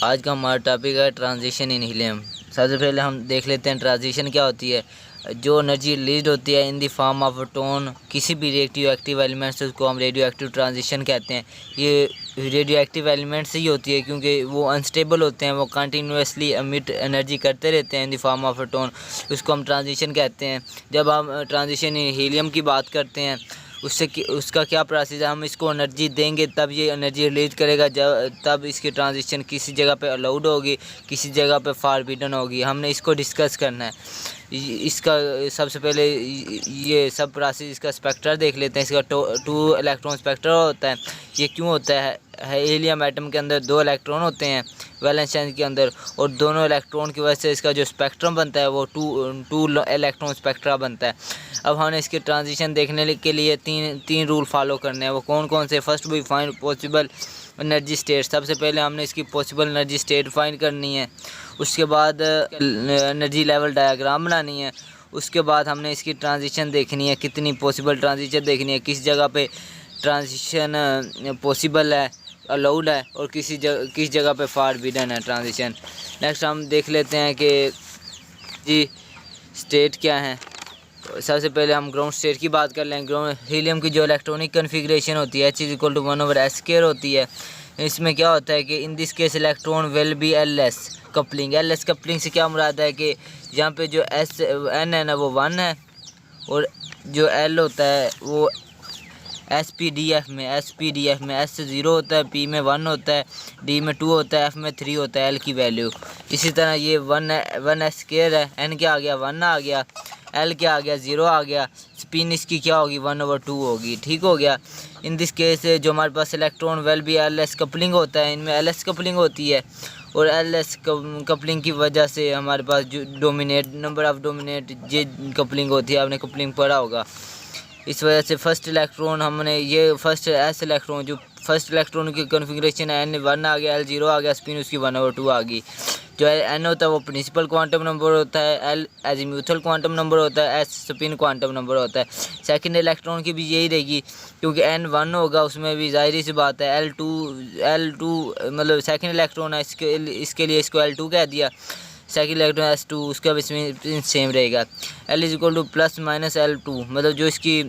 आज का हमारा टॉपिक है ट्रांजिशन इन हीलियम। सबसे पहले हम देख लेते हैं ट्रांजिशन क्या होती है। जो एनर्जी रिलीज होती है in the form of tone किसी भी रेडियो एक्टिव एलिमेंट से, उसको हम रेडियो एक्टिव ट्रांजिशन कहते हैं। ये रेडियो एक्टिव एलिमेंट से ही होती है क्योंकि वो अनस्टेबल होते हैं, वो कंटिन्यूसली एमिट एनर्जी करते रहते हैं in the form of tone, उसको हम ट्रांजिशन कहते हैं। जब हम ट्रांजिशन इन हीलियम की बात करते हैं उसका क्या प्रोसेस है, हम इसको एनर्जी देंगे तब ये एनर्जी रिलीज करेगा, जब तब इसकी ट्रांजिशन किसी जगह पे अलाउड होगी, किसी जगह पे फॉरबिडन होगी। हमने इसको डिस्कस करना है। इसका सबसे पहले ये सब प्रोसेस, इसका स्पेक्ट्रा देख लेते हैं। इसका 2 इलेक्ट्रॉन स्पेक्ट्रा होता है। ये क्यों होता है? हीलियम एटम के अंदर 2 इलेक्ट्रॉन होते हैं वैलेंस शेल के अंदर, और दोनों इलेक्ट्रॉन की वजह से इसका जो स्पेक्ट्रम बनता है वो 2 इलेक्ट्रॉन स्पेक्ट्रा बनता है। अब हमने इसके ट्रांजिशन देखने के लिए तीन रूल फॉलो करने हैं। वो कौन कौन से? First we find possible energy state. सबसे पहले हमने इसकी पॉसिबल एनर्जी स्टेट फाइंड करनी है। उसके बाद एनर्जी लेवल डायग्राम बनानी है। उसके बाद हमने इसकी ट्रांजिशन देखनी है, कितनी पॉसिबल ट्रांजिशन देखनी है, किस जगह पे ट्रांजिशन पॉसिबल है, अलाउड है, और किस जगह पे फॉरबिडन है ट्रांजिशन। नेक्स्ट हम देख लेते हैं कि जी स्टेट क्या है। सबसे पहले हम ग्राउंड स्टेट की बात कर लें। ग्राउंड हीलियम की जो इलेक्ट्रॉनिक कन्फिग्रेशन होती है H=1/s² होती है। इसमें क्या होता है कि in this case electron will be LS coupling. LS coupling से क्या मुराद है कि यहाँ पे जो N है ना वो 1 है, और जो L होता है वो SPDF में S 0 होता है, P में 1 होता है, D में 2 होता है, F में 3 होता है L की वैल्यू। इसी तरह ये 1s² है, N क्या आ गया 1 आ गया, L क्या आ गया 0 आ गया, स्पिन इसकी क्या होगी 1/2 होगी। ठीक हो गया। इन दिस केस जो हमारे पास इलेक्ट्रॉन वेल भी LS कपलिंग होता है, इनमें LS कपलिंग होती है, और LS कपलिंग की वजह से हमारे पास जो number of dominate J coupling होती है, आपने कपलिंग पढ़ा होगा। इस वजह से फर्स्ट इलेक्ट्रॉन हमने ये फर्स्ट S इलेक्ट्रॉन, जो फर्स्ट इलेक्ट्रॉन की कन्फिग्रेशन है, N 1 आ गया, L 0 आ गया, स्पिन उसकी 1/2 आ गई। जो N होता है वो प्रिंसिपल क्वांटम नंबर होता है, L एजीम्यूथल क्वांटम नंबर होता है, S स्पिन क्वांटम नंबर होता है। सेकंड इलेक्ट्रॉन की भी यही रहेगी, क्योंकि N 1 होगा, उसमें भी ज़ाहिर सी बात है L2 मतलब सेकंड इलेक्ट्रॉन है, इसके लिए इसको L2 कह दिया। सेकंड इलेक्ट्रॉन S2, उसका भी सेम रहेगा। L = ±L2, मतलब जो इसकी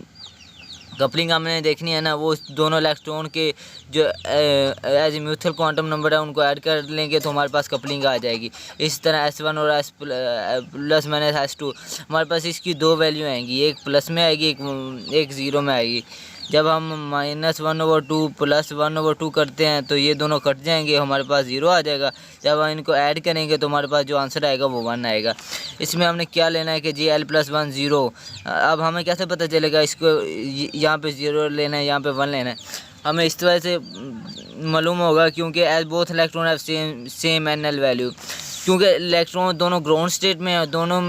कपलिंग हमने देखनी है ना, वो दोनों इलेक्ट्रॉन के जो एजीम्यूथल क्वांटम नंबर है उनको ऐड कर लेंगे तो हमारे पास कपलिंग आ जाएगी। इस तरह S1 और S ±S2 हमारे पास इसकी 2 वैल्यू आएंगी, एक प्लस में आएगी, एक 0 में आएगी। जब हम -1/2 +1/2 करते हैं तो ये दोनों कट जाएंगे, हमारे पास 0 आ जाएगा। जब हम इनको ऐड करेंगे तो हमारे पास जो आंसर आएगा वो 1 आएगा। इसमें हमने क्या लेना है कि जी L + 1 0। अब हमें कैसे पता चलेगा इसको यहाँ पे 0 लेना है, यहाँ पे 1 लेना है? हमें इस तरह से मालूम होगा क्योंकि as both electron have same NL value. क्योंकि इलेक्ट्रॉन दोनों ग्राउंड स्टेट में है, दोनों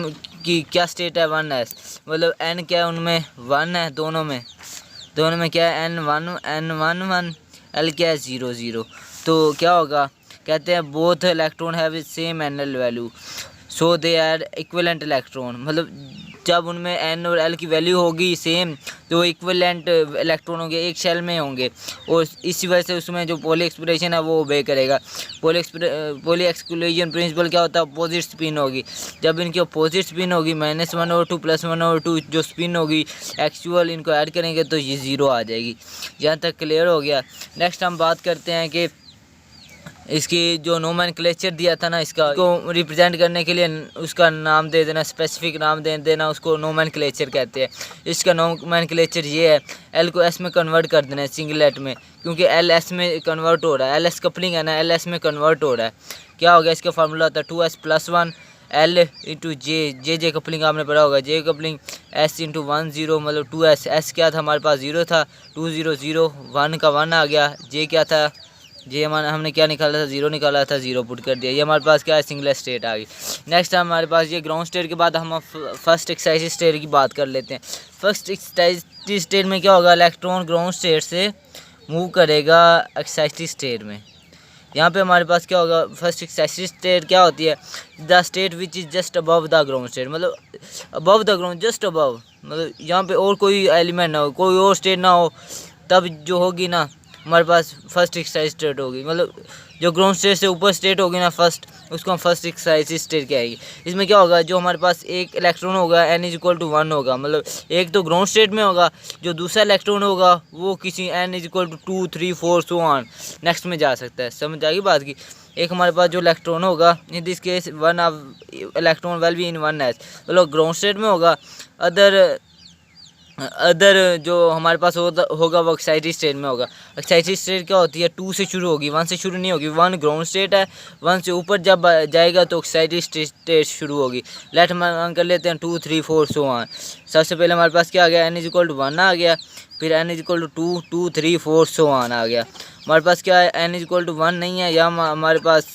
की क्या स्टेट है 1s, मतलब N क्या है उनमें 1 है, दोनों में क्या है N1 L क्या है 0 0। तो क्या होगा, कहते हैं both electron have same NL value, so they are equivalent electron. मतलब जब उनमें N और L की वैल्यू होगी सेम तो इक्विवेलेंट इलेक्ट्रॉन होंगे, एक शेल में होंगे, और इसी वजह से उसमें जो पॉली एक्सक्लूजन है वो ओबे करेगा। पॉली एक्सक्लूजन प्रिंसिपल क्या होता है? अपोजिट स्पिन होगी। जब इनकी अपोजिट स्पिन होगी -1/2 +1/2 जो स्पिन होगी एक्चुअल, इनको ऐड करेंगे तो ये 0 आ जाएगी। यहाँ तक क्लियर हो गया। नेक्स्ट हम बात करते हैं कि इसकी जो नोमेनक्लेचर दिया था ना, इसका को रिप्रेजेंट करने के लिए उसका नाम दे देना, स्पेसिफिक नाम दे देना, उसको नोमेनक्लेचर कहते हैं। इसका नोमेनक्लेचर ये है, L को S में कन्वर्ट कर देना है सिंगलेट में, क्योंकि L S में कन्वर्ट हो रहा है, LS कपलिंग है ना, LS में कन्वर्ट हो रहा है। क्या हो गया, इसका फार्मूला होता है 2S + 1 L × J कपलिंग आपने पढ़ा होगा, J कपलिंग S × 1 0 मतलब 2S। S क्या था हमारे पास 0 था, 2 0 0, 1 का 1 आ गया। J क्या था, जी हमने क्या निकाला था 0 निकाला था, 0 पुट कर दिया। ये हमारे पास क्या है, सिंगल स्टेट आ गई। नेक्स्ट हमारे पास ये ग्राउंड स्टेट के बाद हम फर्स्ट एक्साइटिक स्टेट की बात कर लेते हैं। फर्स्ट एक्साइटिक स्टेट में क्या होगा, इलेक्ट्रॉन ग्राउंड स्टेट से मूव करेगा एक्साइटिक स्टेट में। यहाँ पे हमारे पास क्या होगा, फर्स्ट एक्साइटिक स्टेट क्या होती है, the state which is just above the ground state, मतलब above the ground, just above, मतलब यहाँ पे और कोई एलिमेंट ना हो, कोई और स्टेट ना हो, तब जो होगी ना हमारे पास फर्स्ट एक्साइज स्टेट होगी, मतलब जो ग्राउंड स्टेट से ऊपर स्टेट होगी ना फर्स्ट, उसको हम फर्स्ट एक्साइज स्टेट क्या आएगी। इसमें क्या होगा, जो हमारे पास एक इलेक्ट्रॉन होगा n इज इक्वल टू 1 होगा, मतलब एक तो ग्राउंड स्टेट में होगा, जो दूसरा इलेक्ट्रॉन होगा वो किसी n is equal to 2 3 4 so on next में जा सकता है। समझ आ गई बात की। एक हमारे पास जो इलेक्ट्रॉन होगा in this case one of electron will be in one S, मतलब ग्राउंड स्टेट में होगा। अदर जो हमारे पास होगा वो एक्साइटेड स्टेट में होगा। एक्साइटेड स्टेट क्या होती है, 2 से शुरू होगी, 1 से शुरू नहीं होगी। 1 ग्राउंड स्टेट है, 1 से ऊपर जब जाएगा तो एक्साइटेड स्टेट शुरू होगी। लेट हम कर लेते हैं 2 3 4 सो ऑन। सबसे पहले हमारे पास क्या आ गया, n इज इक्वल टू 1 आ गया, फिर n is equal to 2 2 3 4 so on आ गया। हमारे पास क्या है, n इज इक्वल टू 1 नहीं है यहाँ हमारे पास।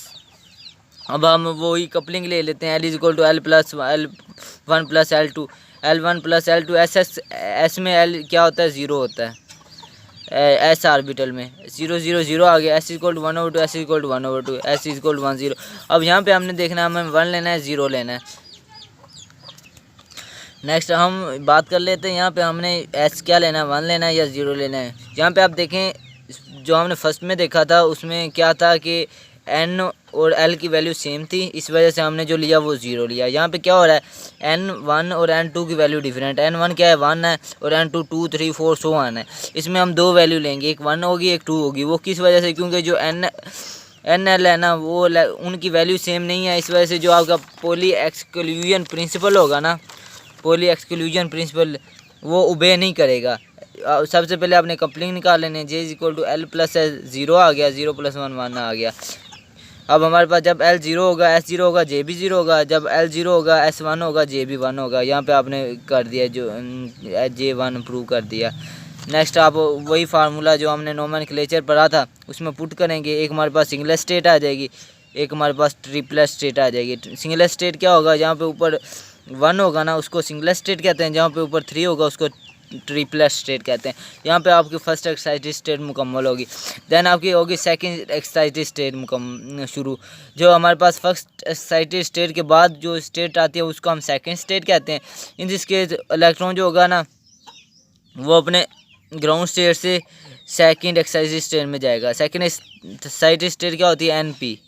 अब हम वही कपलिंग ले लेते हैं, l is equal to l plus L1 plus L2, L1 plus L2। S में l क्या होता है, 0 होता है एस ऑर्बिटल में, 0 0 0 आ गया। s equal to 1/2, s equal to 1/2, s equal to 1 0। अब यहाँ पे हमने देखना है हमें 1 लेना है 0 लेना है। नेक्स्ट हम बात कर लेते हैं यहाँ पे हमने s क्या लेना है, 1 लेना है या 0 लेना है। यहाँ पे आप देखें जो हमने फर्स्ट में देखा था उसमें क्या था कि n और l की वैल्यू सेम थी, इस वजह से हमने जो लिया वो 0 लिया। यहाँ पे क्या हो रहा है, n1 और n2 की वैल्यू डिफरेंट है। n1 क्या है, 1 है, और n2 2 3 4 सो ऑन है। इसमें हम 2 वैल्यू लेंगे, एक 1 होगी एक 2 होगी। वो किस वजह से, क्योंकि जो एन एल है ना वो उनकी वैल्यू सेम नहीं है, इस वजह से जो आपका पॉली एक्सक्लूजन प्रिंसिपल होगा ना, पॉली एक्सक्लूजन प्रिंसिपल वो ओबे नहीं करेगा। सबसे पहले आपने कपलिंग निकाल लेने, J is equal to L plus S, 0 आ गया, 0 प्लस 1 1 आ गया। अब हमारे पास जब L 0 होगा S 0 होगा, J भी 0 होगा। जब L 0 होगा S 1 होगा, J भी 1 होगा। यहाँ पे आपने कर दिया जो J 1 प्रूव कर दिया। नेक्स्ट आप वही फार्मूला जो हमने नोमेनक्लेचर पढ़ा था उसमें पुट करेंगे। एक हमारे पास सिंगल स्टेट आ जाएगी, एक हमारे पास ट्रिपल स्टेट आ जाएगी। सिंगल स्टेट क्या होगा, जहाँ पे ऊपर 1 होगा ना उसको सिंगल स्टेट कहते हैं, जहाँ पे ऊपर 3 होगा उसको ट्रिपल स्टेट कहते हैं। यहाँ पे आपकी फर्स्ट एक्साइटेड स्टेट मुकम्मल होगी, देन आपकी होगी सेकंड एक्साइटेड स्टेट शुरू। जो हमारे पास फर्स्ट एक्साइटेड स्टेट के बाद जो स्टेट आती है उसको हम सेकंड स्टेट कहते हैं। इन दिस केस इलेक्ट्रॉन जो होगा ना वो अपने ग्राउंड स्टेट से सेकंड एक्साइटेड स्टेट में जाएगा। सेकंड एक्साइटेड स्टेट क्या होती है, एनपी।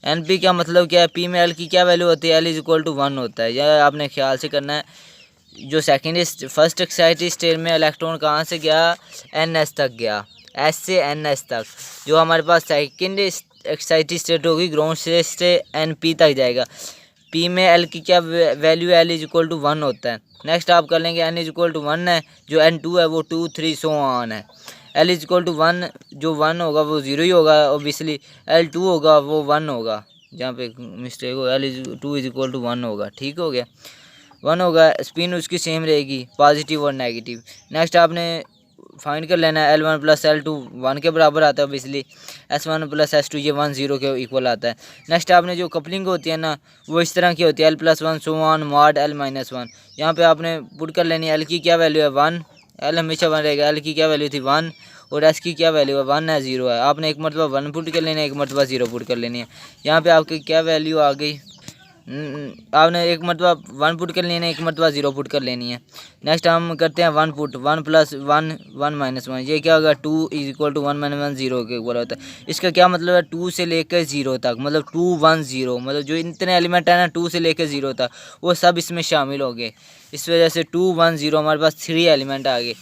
एनपी का मतलब क्या है, पी में एल की क्या वैल्यू होती है, एल इज इक्वल टू 1 होता है। यह आपने ख्याल से करना है। जो फर्स्ट एक्साइटेड स्टेट में इलेक्ट्रॉन कहाँ से गया, एन एस तक गया, एस से एन एस तक। जो हमारे पास सेकंड एक्साइटेड स्टेट होगी ग्राउंड स्टेट से एन पी तक जाएगा। पी में एल की क्या वैल्यू है, एल इज इक्वल टू 1 होता है। नेक्स्ट आप कर लेंगे एन इज इक्वल टू 1 है, जो एन 2 है वो 2 3 सो ऑन है। एल इज इक्वल टू 1, जो 1 होगा वो 0 ही होगा ऑब्वियसली। एल 2 होगा वो 1 होगा, जहाँ पे मिस्टेक हो, L is 2 is equal to 1 होगा। ठीक हो गया, 1 होगा। स्पिन उसकी सेम रहेगी, पॉजिटिव और नेगेटिव। नेक्स्ट आपने फाइंड कर लेना है L1 प्लस L2 1 के बराबर आता है ऑब्वियसली। S1 प्लस S2 ये 1 0 के इक्वल आता है। नेक्स्ट आपने जो कपलिंग होती है ना वो इस तरह की होती है, L plus 1 so on mod L minus 1। यहाँ पे आपने पुट कर लेनी है, L की क्या वैल्यू है 1, L हमेशा 1 रहेगा। L की क्या वैल्यू थी 1, और S की क्या वैल्यू है 1 है 0 है। आपने एक मरतबा 1 पुट कर लेनी है, एक मरतबा 0 पुट कर लेनी है। यहाँ पे आपकी क्या वैल्यू आ गई, आपने एक मरतबा 1 पुट कर लेनी है, एक मरतबा 0 पुट कर लेनी है। नेक्स्ट हम करते हैं 1 पुट, 1 प्लस 1 1 माइनस 1, ये क्या होगा 2 इज इक्वल टू 1 माइनस 1 0 के इक्वल होता है। इसका क्या मतलब है, 2 से लेकर 0 तक, मतलब 2 1 0, मतलब जो इतने एलिमेंट है ना 2 से लेकर 0 तक वो सब इसमें शामिल हो गए। इस वजह से 2 1 0 हमारे पास 3 एलिमेंट आ गए।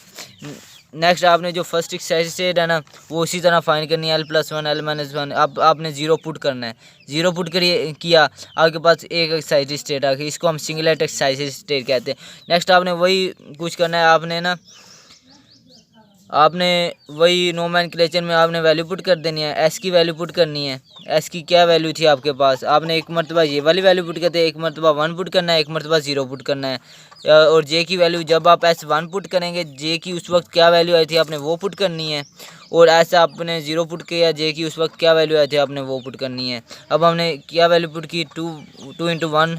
नेक्स्ट आपने जो फर्स्ट एक्साइटेड है ना वो उसी तरह फाइंड करनी है, L प्लस 1 L माइनस 1। अब आपने 0 पुट करना है, 0 पुट किया आपके पास एक एक्साइटेड स्टेट आ गई, इसको हम सिंगलेट एक्साइटेड स्टेट कहते हैं। नेक्स्ट आपने वही कुछ करना है, आपने वही नोमेनक्लेचर में आपने वैल्यू पुट कर देनी है। एस की वैल्यू पुट करनी है, एस की क्या वैल्यू थी आपके पास, आपने एक मरतबा ये वाली वैल्यू पुट करते हैं, एक मरतबा 1 पुट करना है, एक मरतबा 0 पुट करना है। और जे की वैल्यू जब आप एस 1 पुट करेंगे, जे की उस वक्त क्या वैल्यू आई थी आपने वो पुट करनी है, और ऐसा आपने 0 पुट किया, जे की उस वक्त क्या वैल्यू आई थी आपने वो पुट करनी है। अब हमने क्या वैल्यू पुट की, 2 इंटू 1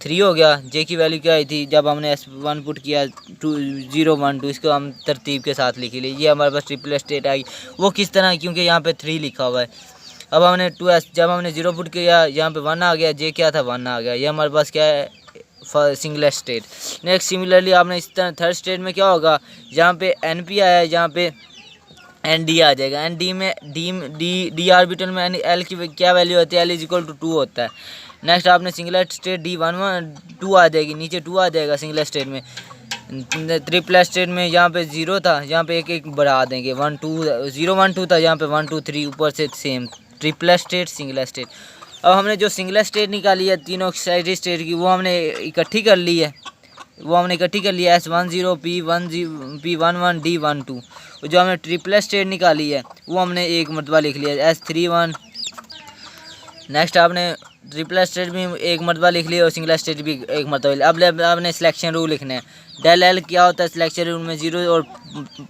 3 हो गया। जे की वैल्यू क्या आई थी जब हमने S1 पुट किया, 2 0 1 2, इसको हम तरतीब के साथ लिख लिए। ये हमारे पास ट्रिपल स्टेट आई, वो किस तरह, क्योंकि यहाँ पे 3 लिखा हुआ है। अब हमने 2S जब हमने 0 पुट किया यहाँ पे 1 आ गया, जे क्या था 1 आ गया। ये हमारे पास क्या है, सिंगल स्टेट। नेक्स्ट सिमिलरली आपने इस तरह थर्ड स्टेट में क्या होगा, जहाँ पे NP आया है, जहाँ पे एंड डी आ जाएगा। एंड डी में डी ऑर्बिटल में एल की क्या वैल्यू होती है, एल इज इक्वल टू 2 होता है। नेक्स्ट आपने सिंगलेट स्टेट D11 2 आ जाएगी, नीचे 2 आ जाएगा सिंगलेट स्टेट में। ट्रिपल स्टेट में यहाँ पे 0 था, यहाँ पे एक एक बढ़ा देंगे, 1 2 0 1 2 था, यहाँ पे 1 2 3 ऊपर से same triple state single state. अब हमने जो सिंगल स्टेट निकाली है तीनों एक्साइटेड स्टेट की, वो हमने इकट्ठी कर ली है, S10 P11 D12। जो हमने ट्रिपल स्टेट निकाली है वो हमने एक मरतबा लिख लिया S31। नेक्स्ट आपने ट्रिपल स्टेट भी एक मरतबा लिख लिया और सिंगल स्टेट भी एक मरतबा लिया। अब आपने सिलेक्शन रूल लिखना है। डेल एल क्या होता है सिलेक्शन रूल में, 0 और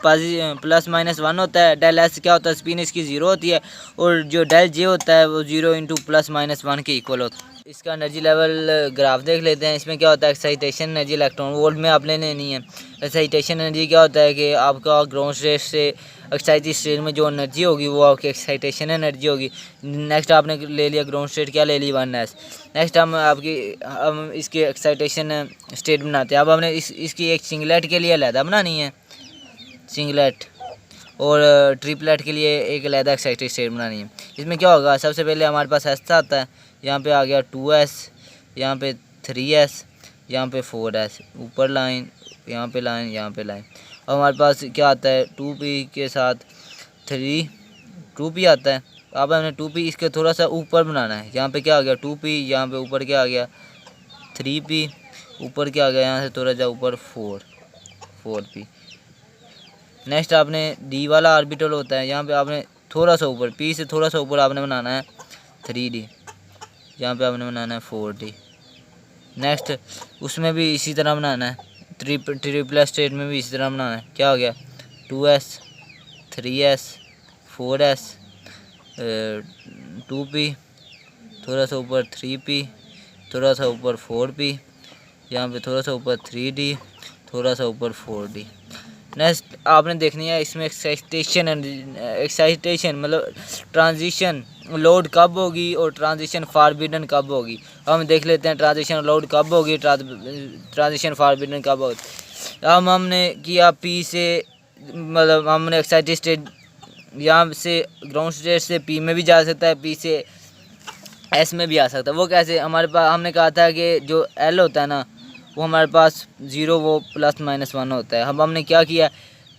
+-1 होता है। डेल एस क्या होता है, स्पिन इसकी 0 होती है, और जो डेल जे होता है वो 0 × +-1 के इक्वल होता है। इसका एनर्जी लेवल ग्राफ देख लेते हैं। इसमें क्या होता है, एक्साइटेशन एनर्जी इलेक्ट्रॉन वोल्ट में आपने लेनी है। एक्साइटेशन एनर्जी क्या होता है कि आपका ग्राउंड स्टेट से एक्साइटेड स्टेट में जो एनर्जी होगी वो आपकी एक्साइटेशन एनर्जी होगी। नेक्स्ट आपने ले लिया ग्राउंड स्टेट, क्या ले ली 1s। नेक्स्ट हम इसकी एक्साइटेशन स्टेट बनाते हैं। अब हमने इसकी एक सिंगलेट के लिए अलहदा बनानी है सिंगलेट, और ट्रिपलेट के लिए एक अलहदा एक्साइटेड स्टेट बनानी है। इसमें क्या होगा, सबसे पहले हमारे पास एस आता है, यहाँ पे आ गया 2s, यहाँ पे 3s, यहाँ पे 4s, ऊपर लाइन, यहाँ पे लाइन, यहाँ पे लाइन। और हमारे पास क्या आता है 2p के साथ 2p आता है। अब हमने 2p इसके थोड़ा सा ऊपर बनाना है। यहाँ पे क्या आ गया 2p, यहाँ पे ऊपर क्या आ गया 3p, ऊपर क्या आ गया यहाँ से थोड़ा सा ऊपर 4p। नेक्स्ट आपने डी वाला ऑर्बिटल होता है, यहाँ पे आपने थोड़ा सा ऊपर, p से थोड़ा सा ऊपर आपने बनाना है 3d, यहाँ पे आपने बनाना है 4d। नेक्स्ट उसमें भी इसी तरह बनाना है, ट्रिपल स्टेट में भी इसी तरह बनाना है। क्या हो गया 2s 3s 4s 2p, थोड़ा सा ऊपर 3p, थोड़ा सा ऊपर 4p, यहाँ पे थोड़ा सा ऊपर 3d, थोड़ा सा ऊपर 4d। नेक्स्ट आपने देखनी है इसमें एक्साइटेशन मतलब ट्रांजिशन लोड कब होगी और ट्रांजिशन फॉरबिडन कब होगी। हम देख लेते हैं ट्रांजिशन लोड कब होगी, ट्रांजिशन फॉरबिडन कब होगी। हमने किया पी से, मतलब हमने एक्साइटेड स्टेट यहाँ से ग्राउंड स्टेट से पी में भी जा सकता है, पी से एस में भी आ सकता है। वो कैसे, हमारे पास हमने कहा था कि जो एल होता है ना वो हमारे पास 0 वो +-1 होता है। अब हमने क्या किया,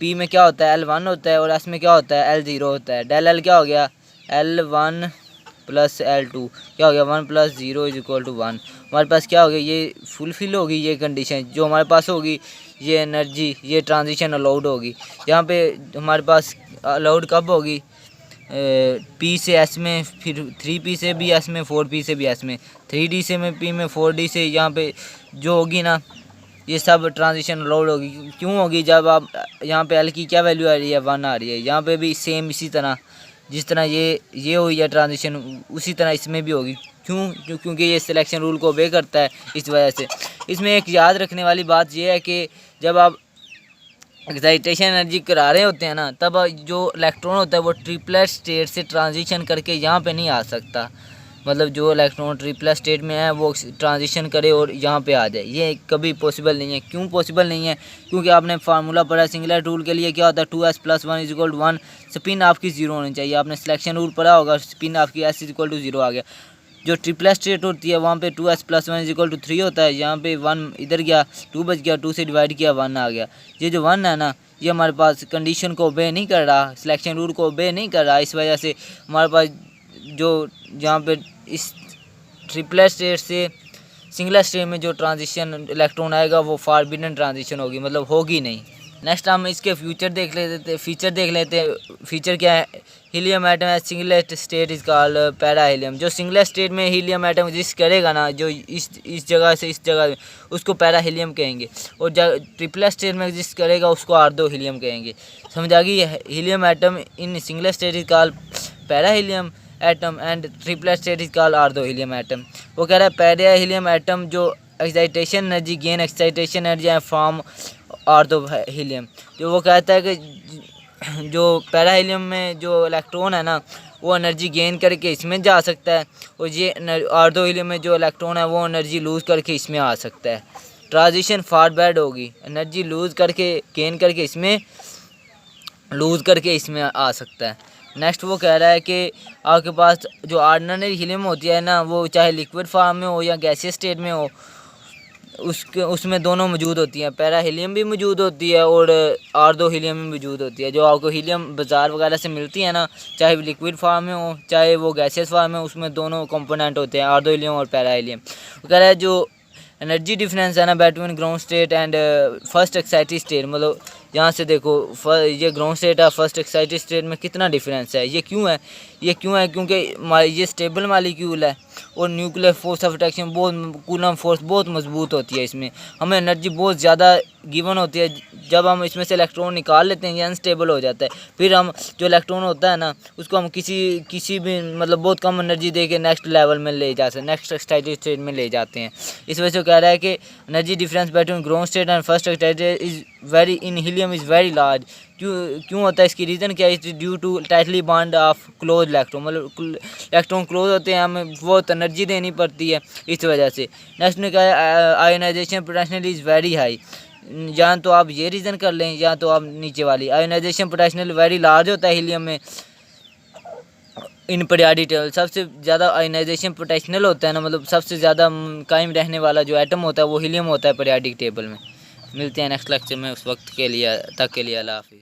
पी में क्या होता है L1 होता है और एस में क्या होता है L0 होता है। डेल एल क्या हो गया L1 + L2, क्या हो गया 1 + 0 = 1। हमारे पास क्या हो गया, ये फुलफिल होगी ये कंडीशन जो हमारे पास होगी, ये एनर्जी ये ट्रांजिशन अलाउड होगी। यहाँ पे हमारे पास अलाउड कब होगी, पी से एस में, फिर 3p से भी एस में, 4p से भी एस में, 3d से में पी में, 4d से यहाँ पे जो होगी ना, ये सब ट्रांजिशन अलाउड होगी। क्यों होगी, जब आप यहाँ पे एल की क्या वैल्यू आ रही है 1 आ रही है, यहाँ पे भी सेम इसी तरह जिस तरह ये हुई है ट्रांजिशन उसी तरह इसमें भी होगी। क्योंकि ये सिलेक्शन रूल को ओबे करता है, इस वजह से। इसमें एक याद रखने वाली बात ये है कि जब आप एक्साइटेशन एनर्जी करा रहे होते हैं ना, तब जो इलेक्ट्रॉन होता है वो ट्रिपलेट स्टेट से ट्रांजिशन करके यहाँ पे नहीं आ सकता। मतलब जो इलेक्ट्रॉन ट्रिपलेट स्टेट में है वो ट्रांजिशन करे और यहाँ पे आ जाए, ये कभी पॉसिबल नहीं है। क्यों पॉसिबल नहीं है, क्योंकि आपने फार्मूला पढ़ा सिंगलेट रूल के लिए क्या होता है 2s + 1 = 1, स्पिन आपकी 0 होनी चाहिए। आपने सिलेक्शन रूल पढ़ा होगा, स्पिन आपकी s = 0 आ गया। जो ट्रिपल स्टेट होती है वहाँ पे 2s + 1 = 3 होता है, यहाँ पे 1 इधर गया, 2 बच गया, 2 से डिवाइड किया 1 आ गया। ये जो 1 है ना, ये हमारे पास कंडीशन को ओबे नहीं कर रहा, सिलेक्शन रूल को ओबे नहीं कर रहा। इस वजह से हमारे पास जो यहाँ पे इस ट्रिपल स्टेट से सिंगल स्टेट में जो ट्रांजिशन इलेक्ट्रॉन आएगा वो फॉरबिडन ट्रांजिशन होगी, मतलब होगी नहीं। नेक्स्ट हम इसके फीचर देख लेते हैं। फीचर क्या है, हीलियम एटम है single state is called para helium. जो सिंगल स्टेट में हीलियम एटम एग्जिस्ट करेगा ना, जो इस जगह से इस जगह उसको पैरा हीलियम कहेंगे, और ट्रिपल स्टेट में एग्जिस्ट करेगा उसको आर्दो हीलियम कहेंगे। समझ आ गई, helium atom in single state is called para helium atom and triple state is called ortho helium atom. वो कह रहा है पैरा हीलियम एटम जो excitation energy gain excitation energy है फॉर्म आर्दो हीलियम। जो वो कहता है कि जो पैरा हीलियम में जो इलेक्ट्रॉन है ना वो एनर्जी गेन करके इसमें जा सकता है, और ये आर्दो हीलियम में जो इलेक्ट्रॉन है वो एनर्जी लूज़ करके इसमें आ सकता है। ट्रांजिशन फॉरवर्ड होगी, एनर्जी लूज़ करके गेन करके इसमें लूज़ करके इसमें आ सकता है। नेक्स्ट वो कह रहा है कि आपके पास जो ऑर्डिनरी हीलियम होती है ना, वो चाहे लिक्विड फार्म में हो या गैसियस स्टेट में हो, उसमें दोनों मौजूद होती हैं। पैरा हीलियम भी मौजूद होती है और आर्दो हीलियम भी मौजूद होती है। जो आपको हीलियम बाज़ार वगैरह से मिलती है ना, चाहे लिक्विड फार्म में हो चाहे वो गैसियस फार्म में, उसमें दोनों कंपोनेंट होते हैं, आर्दो हीलियम और पैरा हीलियम। वो कह रहा है जो एनर्जी डिफरेंस है ना between ground state and first excited state, मतलब यहाँ से देखो ये ग्राउंड स्टेट है, फर्स्ट एक्साइटेड स्टेट में कितना डिफरेंस है। ये क्यों है क्योंकि ये स्टेबल मालिक्यूल है और न्यूक्लियर फोर्स ऑफ अट्रैक्शन बहुत, कूलम फोर्स बहुत मजबूत होती है। इसमें हमें एनर्जी बहुत ज़्यादा गिवन होती है। जब हम इसमें से इलेक्ट्रॉन निकाल लेते हैं ये अनस्टेबल हो जाता है, फिर हम जो इलेक्ट्रॉन होता है ना उसको हम किसी भी मतलब बहुत कम एनर्जी दे के नेक्स्ट लेवल में ले जा सकते, नेक्स्ट एक्साइटेड स्टेट में ले जाते हैं। इस वजह से कह रहा है कि energy difference between ground state and first excited is very in helium is very large. क्यों होता है, इसकी रीज़न क्या है? Due to tightly bond of close electron, मतलब इलेक्ट्रॉन क्लोज होते हैं, हमें बहुत एनर्जी देनी पड़ती है इस वजह से। नेक्स्ट ने कहा है ionization potential is very high. या तो आप ये रीज़न कर लें या तो आप नीचे वाली, आयोनाइजेशन पोटेंशियल वेरी लार्ज होता है हीलियम में इन पीरियोडिक टेबल। सबसे ज़्यादा आयोनाइजेशन पोटेंशियल होता है ना, मतलब सबसे ज़्यादा कायम रहने वाला जो एटम होता है वो हीलियम होता है पीरियोडिक टेबल में। मिलते हैं नेक्स्ट लेक्चर में, उस वक्त के लिए अल्लाह हाफिज़।